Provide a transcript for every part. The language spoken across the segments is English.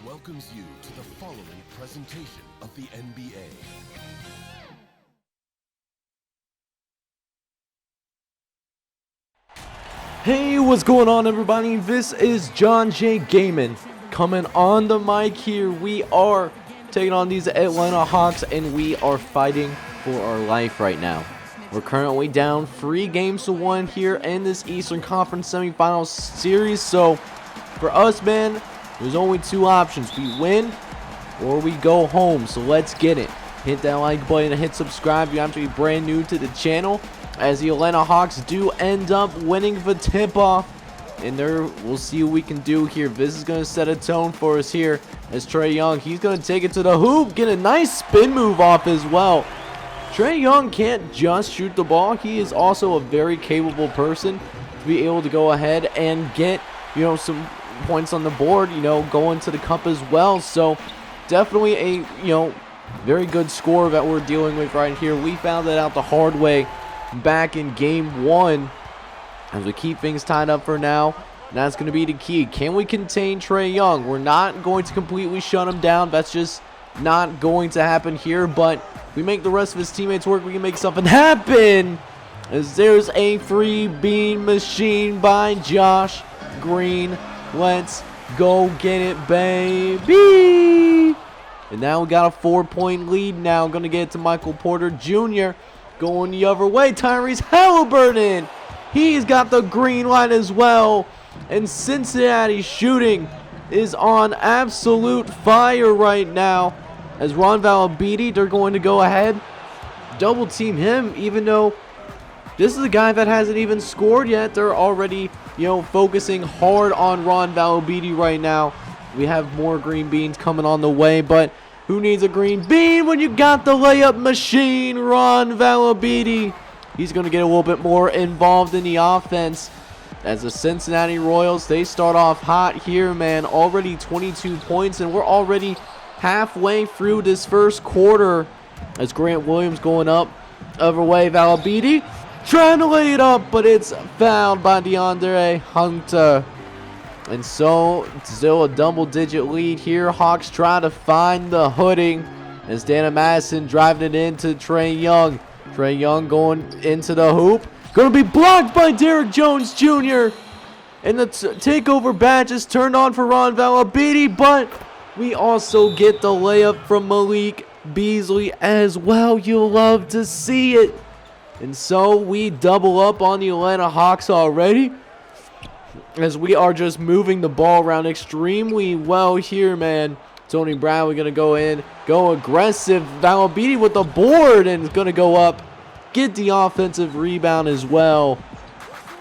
welcomes you to the following presentation of the NBA. Hey, what's going on, everybody? This is John J. Gaiman coming on the mic here. We are taking on these Atlanta Hawks, and we are fighting for our life right now. We're currently down 3-1 here in this Eastern Conference semifinals series. So for us, man, there's only two options. We win or we go home. So let's get it. Hit that like button and hit subscribe. You have to be brand new to the channel, as the Atlanta Hawks do end up winning the tip-off. And there, we'll see what we can do here. This is going to set a tone for us here as Trae Young, he's going to take it to the hoop, get a nice spin move off as well. Trae Young can't just shoot the ball. He is also a very capable person to be able to go ahead and get, some points on the board, going to the cup as well. So definitely a, very good score that we're dealing with right here. We found that out the hard way back in game 1 as we keep things tied up for now. And that's going to be the key. Can we contain Trae Young? We're not going to completely shut him down. That's just not going to happen here. But if we make the rest of his teammates work, we can make something happen. As there's a free bean machine by Josh Green. Let's go get it, baby. And now we got a 4-point lead now. Going to get it to Michael Porter Jr. Going the other way, Tyrese Halliburton. He's got the green light as well. And Cincinnati shooting is on absolute fire right now. As Ron Valabidi, they're going to go ahead, double team him, even though this is a guy that hasn't even scored yet. They're already, focusing hard on Ron Valabidi right now. We have more green beans coming on the way, but who needs a green bean when you got the layup machine, Ron Valabidi? He's going to get a little bit more involved in the offense. As the Cincinnati Royals, they start off hot here, man. Already 22 points, and we're already halfway through this first quarter. As Grant Williams going up. Other way, Valabidi trying to lay it up, but it's fouled by DeAndre Hunter. And so, still a double-digit lead here. Hawks trying to find the hooding as Dana Madison driving it into Trae Young. Trae Young going into the hoop. Going to be blocked by Derrick Jones Jr. And the takeover badge is turned on for Ron Valabidi, but we also get the layup from Malik Beasley as well. You'll love to see it. And so we double up on the Atlanta Hawks already, as we are just moving the ball around extremely well here, man. Tony Brown, we're going to go in, go aggressive. Valabidi with the board, and it's going to go up, get the offensive rebound as well.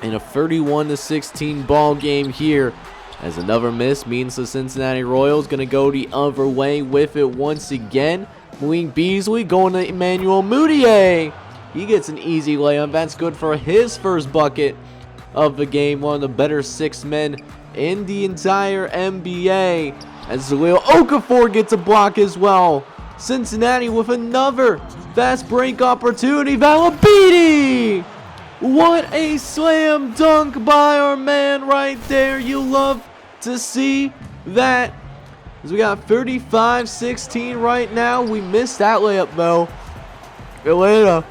In a 31-16 ball game here, as another miss means the Cincinnati Royals going to go the other way with it once again. Malik Beasley going to Emmanuel Mudiay. He gets an easy layup. That's good for his first bucket of the game. One of the better 6 men in the entire NBA. As Jahlil Okafor gets a block as well. Cincinnati with another fast break opportunity. Valabidi! What a slam dunk by our man right there. You love to see that. As we got 35-16 right now. We missed that layup though. Atlanta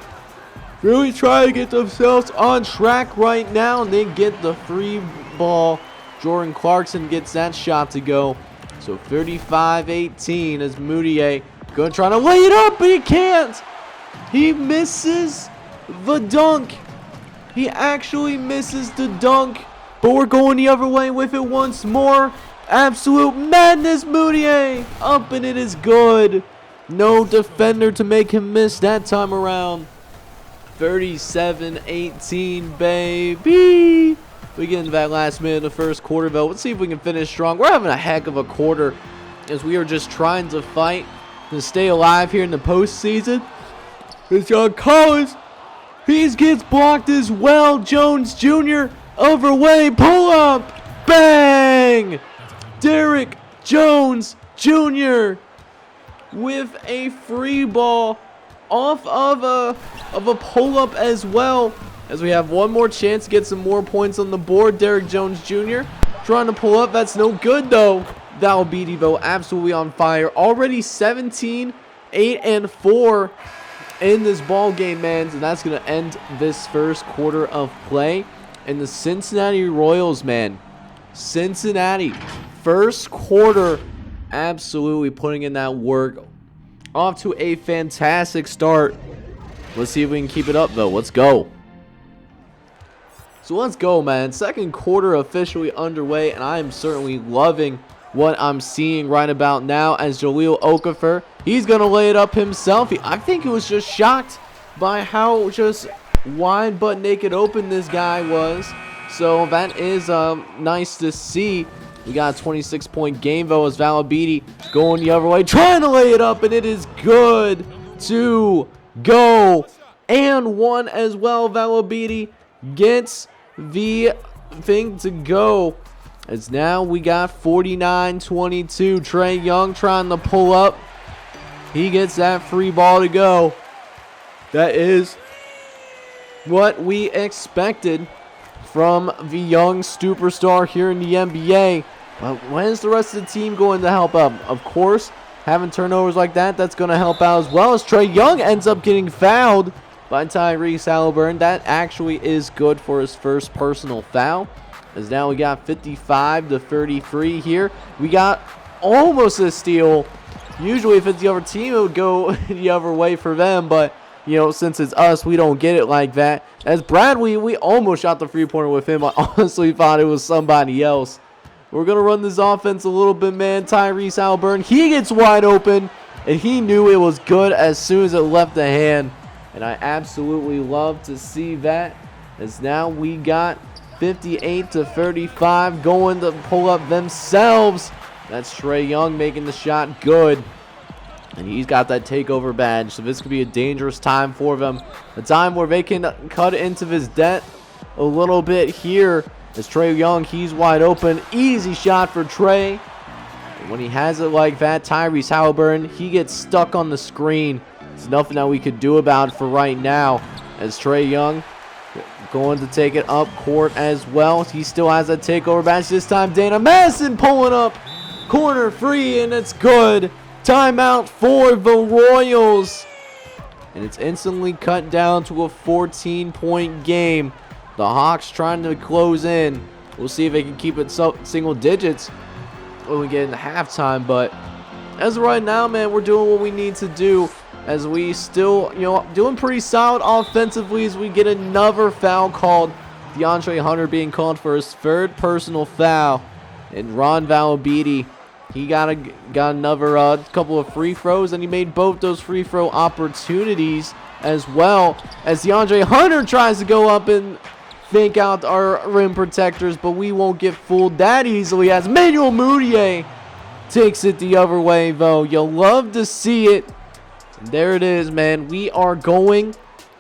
really trying to get themselves on track right now, and then get the free ball. Jordan Clarkson gets that shot to go. So 35-18 as Mudiay going to try to lay it up, but he can't. He misses the dunk. He actually misses the dunk, but we're going the other way with it once more. Absolute madness, Mudiay. Up, and it is good. No defender to make him miss that time around. 37-18, baby. We get into that last minute of the first quarter, though. Let's see if we can finish strong. We're having a heck of a quarter, as we are just trying to fight to stay alive here in the postseason. It's John Collins. He gets blocked as well. Jones Jr. overway. Pull up. Bang. Derrick Jones Jr. with a free ball off of a pull-up as well, as we have one more chance to get some more points on the board. Derrick Jones Jr. trying to pull up. That's no good, though. Valbetti, though, absolutely on fire. Already 17, 8, and 4 in this ball game, man. And that's going to end this first quarter of play. And the Cincinnati Royals, man. Cincinnati, first quarter, absolutely putting in that work. Off to a fantastic start. Let's see if we can keep it up, though. Let's go. So let's go, man. Second quarter officially underway, and I am certainly loving what I'm seeing right about now as Jaleel Okafor. He's going to lay it up himself. I think he was just shocked by how just wide but naked open this guy was. So that is nice to see. We got a 26-point game, though, as Valbetti going the other way, trying to lay it up, and it is good to go. And one as well. Valbetti gets the thing to go. As now we got 49-22. Trae Young trying to pull up. He gets that free ball to go. That is what we expected from the young superstar here in the NBA. But when is the rest of the team going to help out? Of course, having turnovers like that, that's going to help out as well, as Trae Young ends up getting fouled by Tyrese Halliburton. That actually is good for his first personal foul. As now we got 55-33 here. We got almost a steal. Usually if it's the other team, it would go the other way for them. But, you know, since it's us, we don't get it like that. As Brad, we almost shot the three-pointer with him. I honestly thought it was somebody else. We're going to run this offense a little bit, man. Tyrese Halliburton, he gets wide open. And he knew it was good as soon as it left the hand. And I absolutely love to see that. As now we got 58-35 going to pull up themselves. That's Trae Young making the shot good. And he's got that takeover badge. So this could be a dangerous time for them. A time where they can cut into this debt a little bit here. As Trae Young, he's wide open. Easy shot for Trae. And when he has it like that, Tyrese Halliburton, he gets stuck on the screen. There's nothing that we could do about it for right now. As Trae Young going to take it up court as well. He still has that takeover badge. This time Dana Madison pulling up. Corner free, and it's good. Timeout for the Royals. And it's instantly cut down to a 14-point game. The Hawks trying to close in. We'll see if they can keep it single digits when we get into halftime. But as of right now, man, we're doing what we need to do. As we still, you know, doing pretty solid offensively as we get another foul called. DeAndre Hunter being called for his third personal foul. And Ron Valbetti, he got another couple of free throws, and he made both those free throw opportunities as well. As DeAndre Hunter tries to go up and fake out our rim protectors, but we won't get fooled that easily as Manuel Mudiay takes it the other way, though. You'll love to see it. And there it is, man. We are going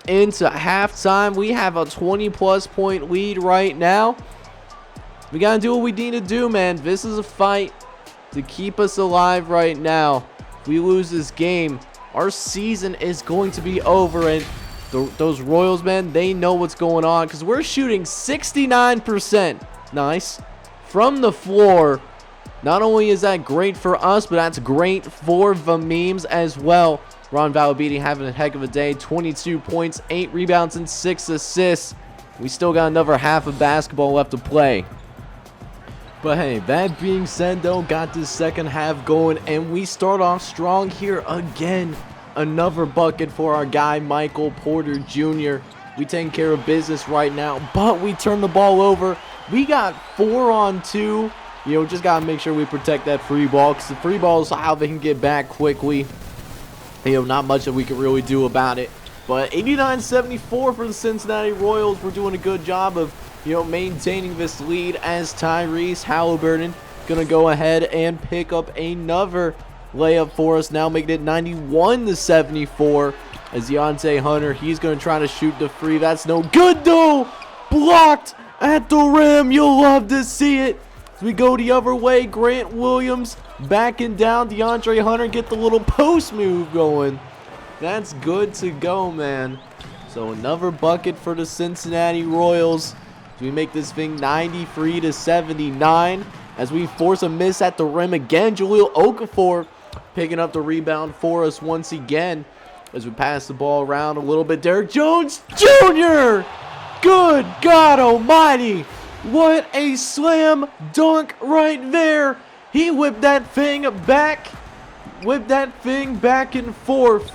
into halftime. We have a 20-plus point lead right now. We got to do what we need to do, man. This is a fight to keep us alive right now. If we lose this game, our season is going to be over. And those Royals, man, they know what's going on because we're shooting 69%. Nice. From the floor. Not only is that great for us, but that's great for the memes as well. Ron Valbetti having a heck of a day. 22 points, 8 rebounds, and 6 assists. We still got another half of basketball left to play. But hey, that being said, though, got this second half going, and we start off strong here again. Another bucket for our guy, Michael Porter Jr. We taking care of business right now, but we turn the ball over. We got 4-on-2. You know, just got to make sure we protect that free ball, because the free ball is how they can get back quickly. You know, not much that we can really do about it. But 89-74 for the Cincinnati Royals. We're doing a good job of, you know, maintaining this lead as Tyrese Halliburton going to go ahead and pick up another layup for us. Now making it 91-74 as Deontay Hunter, he's going to try to shoot the free. That's no good, though. Blocked at the rim. You'll love to see it. As we go the other way, Grant Williams backing down. DeAndre Hunter get the little post move going. That's good to go, man. So another bucket for the Cincinnati Royals. We make this thing 93-79. as we force a miss at the rim again. Jaleel Okafor picking up the rebound for us once again as we pass the ball around a little bit. Derrick Jones Jr. Good God almighty. What a slam dunk right there. He whipped that thing back and forth.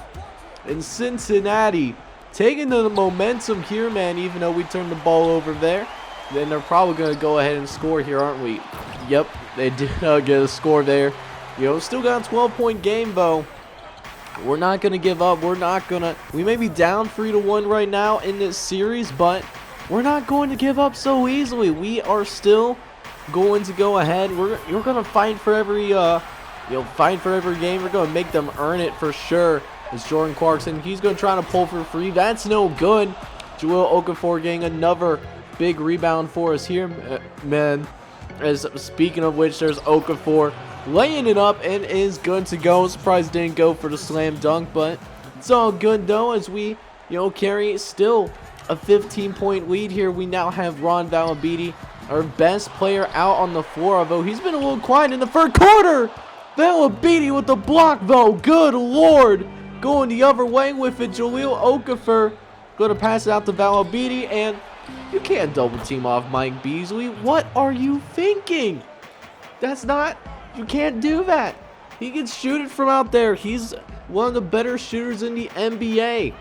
In Cincinnati, taking the momentum here, man, even though we turned the ball over there. Then they're probably going to go ahead and score here, aren't we? Yep, they did get a score there. Still got a 12-point game, though. We're not going to give up. We may be down 3-1 right now in this series, but we're not going to give up so easily. We are still going to go ahead. You're going to fight for every fight for every game. We're going to make them earn it for sure. It's Jordan Clarkson. He's going to try to pull for free. That's no good. Jaleel Okafor getting another big rebound for us here, man. As speaking of which, there's Okafor laying it up and is good to go. Surprised didn't go for the slam dunk, but it's all good though, as we carry still a 15-point lead here. We now have Ron Valabidi, our best player, out on the floor, although he's been a little quiet in the third quarter. Valabidi with the block though. Good lord. Going the other way with it. Jaleel Okafor going to pass it out to Valabidi, and you can't double team off Mike Beasley. What are you thinking? You can't do that. He can shoot it from out there. He's one of the better shooters in the NBA.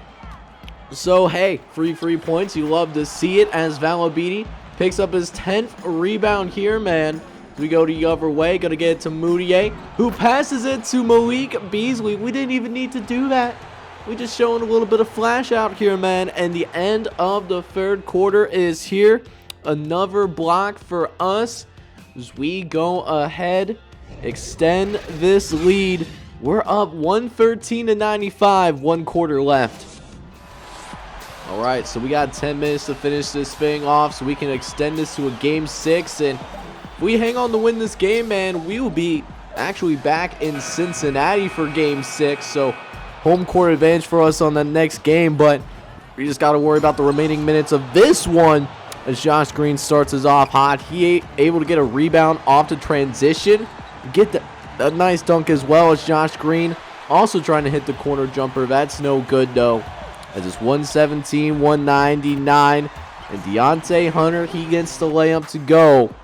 So, hey, free points. You love to see it, as Valabidi picks up his 10th rebound here, man. We go the other way. Going to get it to Moutier, who passes it to Malik Beasley. We didn't even need to do that. We just showing a little bit of flash out here, man. And the end of the third quarter is here. Another block for us as we go ahead, extend this lead. We're up 113-95, 1 quarter left. All right, so we got 10 minutes to finish this thing off, so we can extend this to a game 6. And if we hang on to win this game, man, we will be actually back in Cincinnati for game 6. So home court advantage for us on the next game, but we just got to worry about the remaining minutes of this one as Josh Green starts us off hot. He able to get a rebound off the transition, get a nice dunk as well, as Josh Green also trying to hit the corner jumper. That's no good though, as it's 117-199, and Deontay Hunter, he gets the layup to go,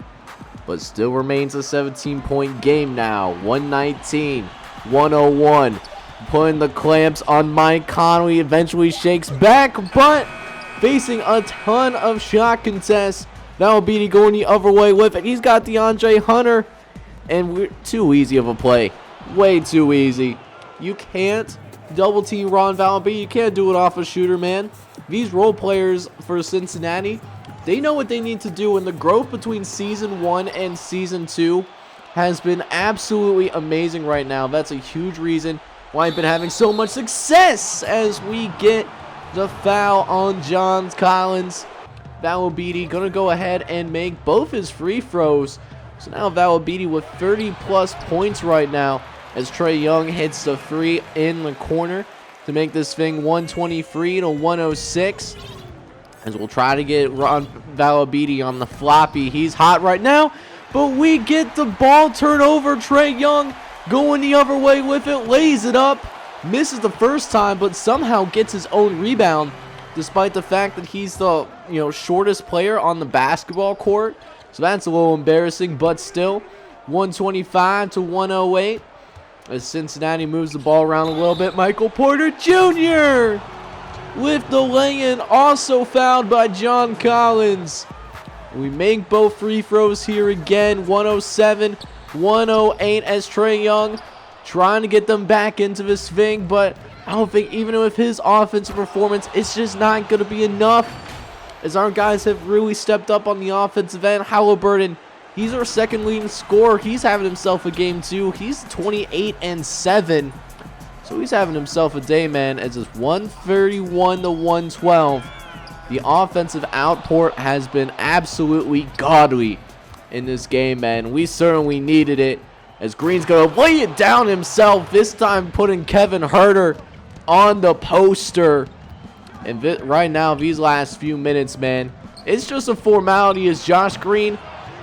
but still remains a 17-point game now. 119-101. Putting the clamps on Mike Conley. Eventually shakes back, but facing a ton of shot contests. Valabidi going the other way with it. He's got DeAndre Hunter, and we're too easy of a play. Way too easy. You can't double team Ron Valabidi. You can't do it off a shooter, man. These role players for Cincinnati, they know what they need to do, and the growth between Season 1 and Season 2 has been absolutely amazing right now. That's a huge reason why I've been having so much success, as we get the foul on John Collins. Valabidi going to go ahead and make both his free throws. So now Valabidi with 30-plus points right now, as Trae Young hits the three in the corner to make this thing 123-106. As we'll try to get Ron Valabidi on the floppy. He's hot right now, but we get the ball turnover. Trae Young going the other way with it, lays it up, misses the first time, but somehow gets his own rebound, despite the fact that he's the shortest player on the basketball court. So that's a little embarrassing, but still 125-108 as Cincinnati moves the ball around a little bit. Michael Porter Jr. with the lay-in, also fouled by John Collins. We make both free throws here again. 107-108 as Trae Young trying to get them back into this thing, but I don't think even with his offensive performance, it's just not going to be enough, as our guys have really stepped up on the offensive end. Halliburton, he's our second leading scorer. He's having himself a game too. He's 28-7. So he's having himself a day, man, as it's 131-112. The offensive output has been absolutely godly in this game, man. We certainly needed it, as Green's going to lay it down himself, this time putting Kevin Huerter on the poster. And right now, these last few minutes, man, it's just a formality, as Josh Green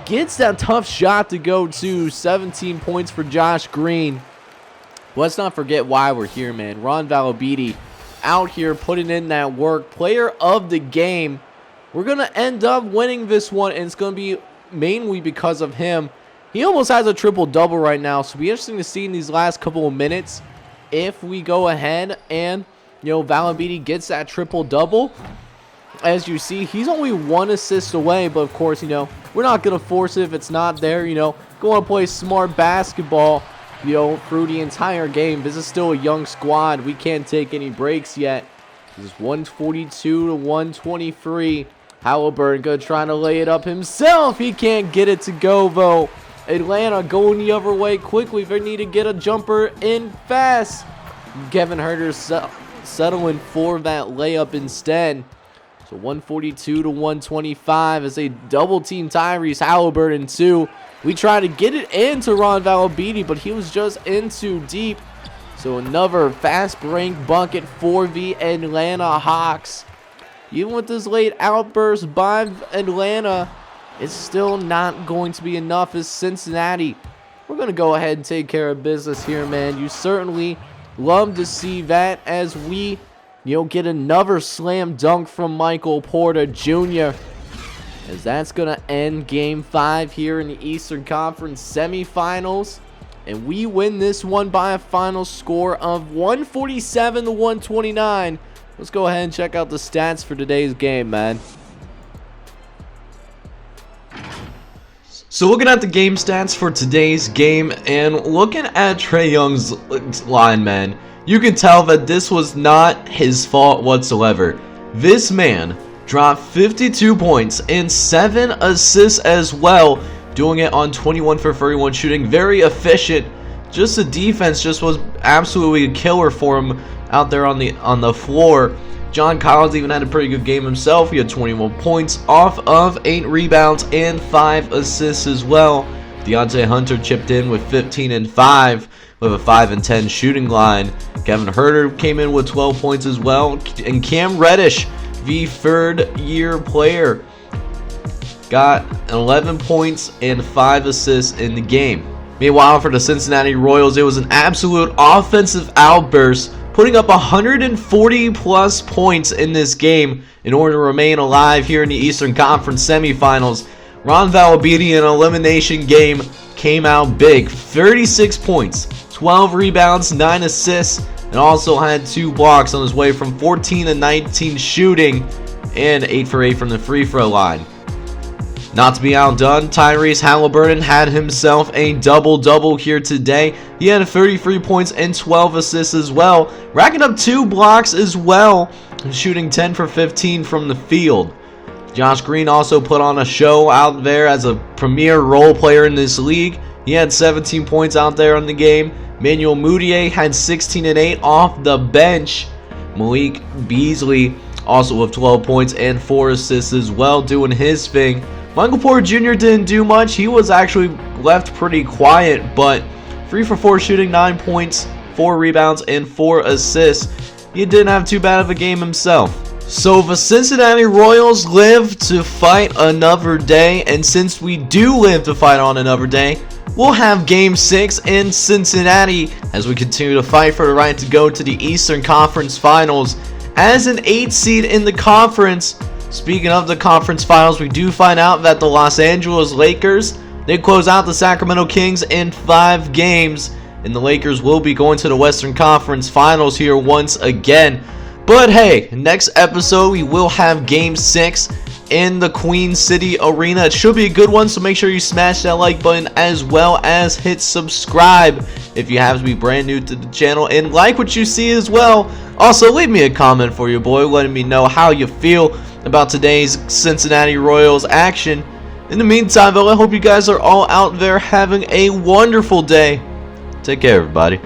gets that tough shot to go to 17 points for Josh Green. Let's not forget why we're here, man. Ron Valabiti out here putting in that work. Player of the game. We're going to end up winning this one, and it's going to be mainly because of him. He almost has a triple-double right now, so it'll be interesting to see in these last couple of minutes if we go ahead and, Valabiti gets that triple-double. As you see, he's only 1 assist away, but of course, we're not going to force it if it's not there, Go on, play smart basketball, through the entire game. This is still a young squad. We can't take any breaks yet. This is 142 to 123. Halliburton going to try to lay it up himself. He can't get it to go, though. Atlanta going the other way quickly. They need to get a jumper in fast. Kevin Huerter settling for that layup instead. So 142 to 125 as they double team Tyrese Halliburton too. We try to get it into Ron Valabiti, but he was just in too deep. So another fast break bucket for the Atlanta Hawks. Even with this late outburst by Atlanta, it's still not going to be enough as Cincinnati. We're going to go ahead and take care of business here, man. You certainly love to see that as we, get another slam dunk from Michael Porter Jr. As that's going to end Game 5 here in the Eastern Conference semifinals. And we win this one by a final score of 147 to 129. Let's go ahead and check out the stats for today's game, man. So looking at the game stats for today's game and looking at Trae Young's line, man, you can tell that this was not his fault whatsoever. This man dropped 52 points and 7 assists as well, doing it on 21 for 31 shooting. Very efficient. Just the defense just was absolutely a killer for him out there on the floor. John Collins even had a pretty good game himself. He had 21 points off of 8 rebounds and 5 assists as well. Deontay Hunter chipped in with 15 and 5 with a 5 and 10 shooting line. Kevin Huerter came in with 12 points as well. And Cam Reddish, the third-year player, got 11 points and 5 assists in the game. Meanwhile, for the Cincinnati Royals, it was an absolute offensive outburst, putting up 140 plus points in this game in order to remain alive here in the Eastern Conference semifinals. Ron Valabiti in an elimination game came out big. 36 points, 12 rebounds, 9 assists, and also had 2 blocks on his way from 14 to 19 shooting and 8 for 8 from the free throw line. Not to be outdone, Tyrese Halliburton had himself a double-double here today. He had 33 points and 12 assists as well, racking up 2 blocks as well, and shooting 10 for 15 from the field. Josh Green also put on a show out there as a premier role player in this league. He had 17 points out there in the game. Manuel Mudiay had 16 and 8 off the bench. Malik Beasley also with 12 points and 4 assists as well, doing his thing. Michael Porter Jr. didn't do much. He was actually left pretty quiet, but 3 for 4 shooting, 9 points, 4 rebounds, and 4 assists. He didn't have too bad of a game himself. So the Cincinnati Royals live to fight another day, and since we do live to fight on another day, we'll have Game 6 in Cincinnati as we continue to fight for the right to go to the Eastern Conference Finals as an 8 seed in the conference. Speaking of the conference finals, we do find out that the Los Angeles Lakers, they close out the Sacramento Kings in 5 games, and the Lakers will be going to the Western Conference Finals here once again. But hey, next episode we will have Game 6 in the Queen City Arena. It should be a good one, so make sure you smash that like button as well as hit subscribe if you have to be brand new to the channel, and like what you see as well. Also, leave me a comment for your boy letting me know how you feel about today's Cincinnati Royals action. In the meantime, though, I hope you guys are all out there having a wonderful day. Take care, everybody.